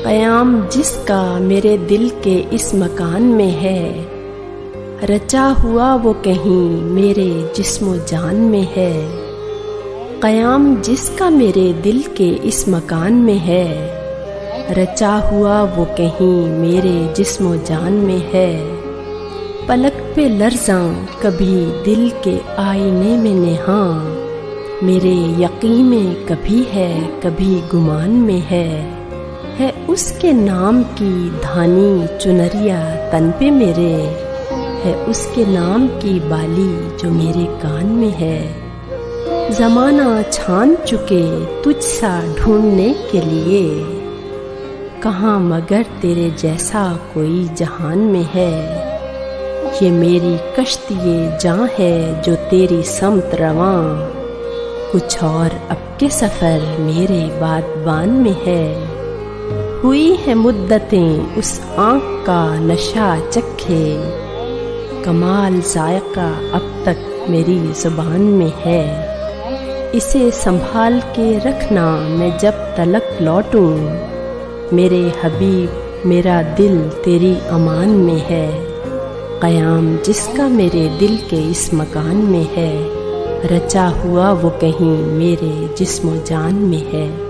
क़याम जिसका मेरे दिल के इस मकान में है, रचा हुआ वो कहीं मेरे जिस्मो जान में है। क़याम जिसका मेरे दिल के इस मकान में है, रचा हुआ वो कहीं मेरे जिस्मो जान में है। पलक पे लर्ज़ां कभी दिल के आईने में नेहा, मेरे यकीन में कभी है कभी गुमान में है उसके नाम की धानी चुनरिया तन पे मेरे, है उसके नाम की बाली जो मेरे कान में है। ज़माना छान चुके तुझ सा ढूंढने के लिए, कहाँ मगर तेरे जैसा कोई जहान में है। ये मेरी कश्तिये जां है जो तेरी समत रवां, कुछ और अब के सफ़र मेरे बादबान में है। हुई है मुद्दतें उस आँख का नशा चखे, कमाल जायका अब तक मेरी ज़ुबान में है। इसे संभाल के रखना मैं जब तलक लौटूं, मेरे हबीब मेरा दिल तेरी अमान में है। क़याम जिसका मेरे दिल के इस मकान में है, रचा हुआ वो कहीं मेरे जिस्मो जान में है।